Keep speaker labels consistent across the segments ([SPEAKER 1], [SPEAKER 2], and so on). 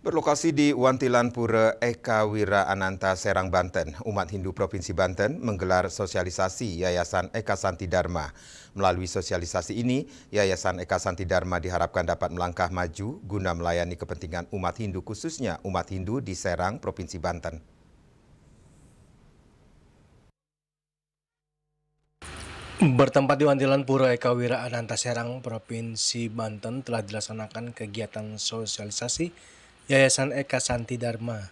[SPEAKER 1] Berlokasi di Wantilan Pura Eka Wira Ananta, Serang, Banten, umat Hindu Provinsi Banten menggelar sosialisasi Yayasan Eka Santi Dharma. Melalui sosialisasi ini, Yayasan Eka Santi Dharma diharapkan dapat melangkah maju guna melayani kepentingan umat Hindu, khususnya umat Hindu di Serang, Provinsi Banten.
[SPEAKER 2] Bertempat di Wantilan Pura Eka Wira Ananta, Serang, Provinsi Banten telah dilaksanakan kegiatan sosialisasi Yayasan Eka Santi Dharma.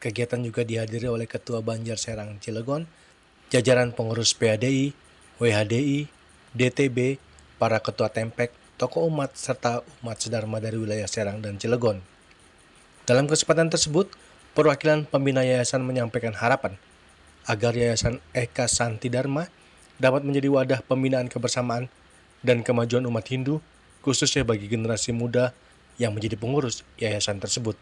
[SPEAKER 2] Kegiatan juga dihadiri oleh Ketua Banjar Serang Cilegon, jajaran pengurus PADI, WHDI, DTB, para ketua Tempek, tokoh umat, serta umat sedharma dari wilayah Serang dan Cilegon. Dalam kesempatan tersebut, perwakilan pembina yayasan menyampaikan harapan agar Yayasan Eka Santi Dharma dapat menjadi wadah pembinaan kebersamaan dan kemajuan umat Hindu, khususnya bagi generasi muda yang menjadi pengurus yayasan tersebut.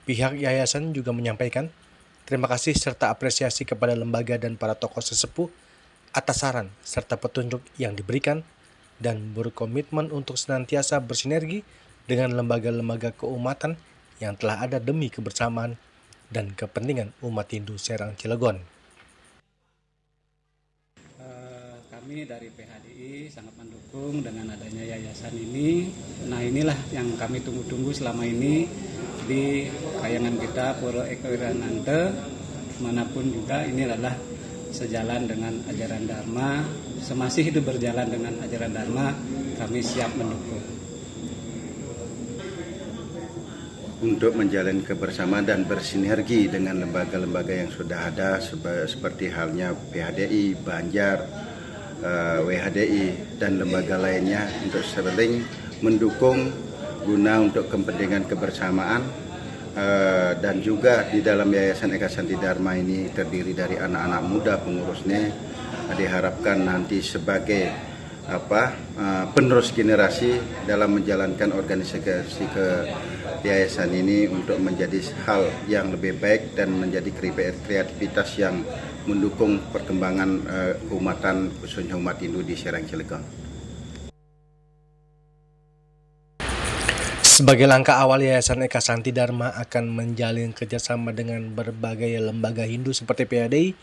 [SPEAKER 2] Pihak yayasan juga menyampaikan terima kasih serta apresiasi kepada lembaga dan para tokoh sesepuh atas saran serta petunjuk yang diberikan dan berkomitmen untuk senantiasa bersinergi dengan lembaga-lembaga keumatan yang telah ada demi kebersamaan dan kepentingan umat Hindu Serang Cilegon.
[SPEAKER 3] Kami dari PHDI sangat mendukung dengan adanya yayasan ini. Nah, inilah yang kami tunggu-tunggu selama ini di kayangan kita Pura Eka Wira Ananta, manapun juga ini adalah sejalan dengan ajaran Dharma. Semasih hidup berjalan dengan ajaran Dharma, kami siap mendukung.
[SPEAKER 4] Untuk menjalin kebersamaan dan bersinergi dengan lembaga-lembaga yang sudah ada seperti halnya PHDI, Banjar, WHDI dan lembaga lainnya untuk saling mendukung guna untuk kepentingan kebersamaan, dan juga di dalam Yayasan Eka Santi Dharma ini terdiri dari anak-anak muda pengurusnya, diharapkan nanti sebagai penerus generasi dalam menjalankan organisasi ke yayasan ini untuk menjadi hal yang lebih baik dan menjadi kreativitas yang mendukung perkembangan keumatan, khususnya umat Hindu di Serang Cilegon.
[SPEAKER 2] Sebagai langkah awal, Yayasan Eka Santi Dharma akan menjalin kerjasama dengan berbagai lembaga Hindu seperti PADI,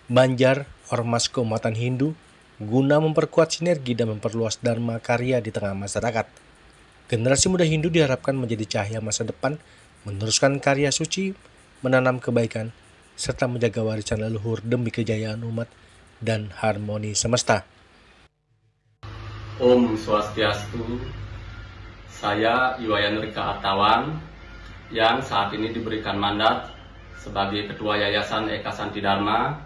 [SPEAKER 2] Banjar, Ormas Keumatan Hindu, guna memperkuat sinergi dan memperluas Dharma karya di tengah masyarakat. Generasi muda Hindu diharapkan menjadi cahaya masa depan, meneruskan karya suci, menanam kebaikan, serta menjaga warisan leluhur demi kejayaan umat dan harmoni semesta.
[SPEAKER 5] Om Swastiastu. Saya Iwayan Rika Atawan yang saat ini diberikan mandat sebagai Ketua Yayasan Eka Santi Dharma,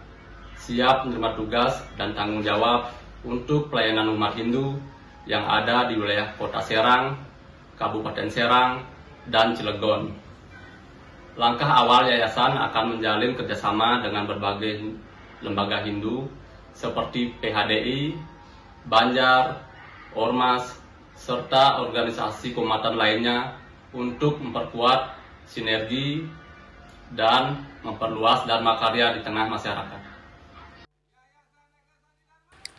[SPEAKER 5] siap menerima tugas dan tanggung jawab untuk pelayanan umat Hindu yang ada di wilayah Kota Serang, Kabupaten Serang, dan Cilegon. Langkah awal yayasan akan menjalin kerjasama dengan berbagai lembaga Hindu seperti PHDI, Banjar, Ormas, serta organisasi keumatan lainnya untuk memperkuat sinergi dan memperluas dharma karya di tengah masyarakat.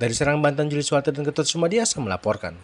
[SPEAKER 2] Dari Serang, Banten, Juli Suwati dan Ketut Sumadiasa melaporkan.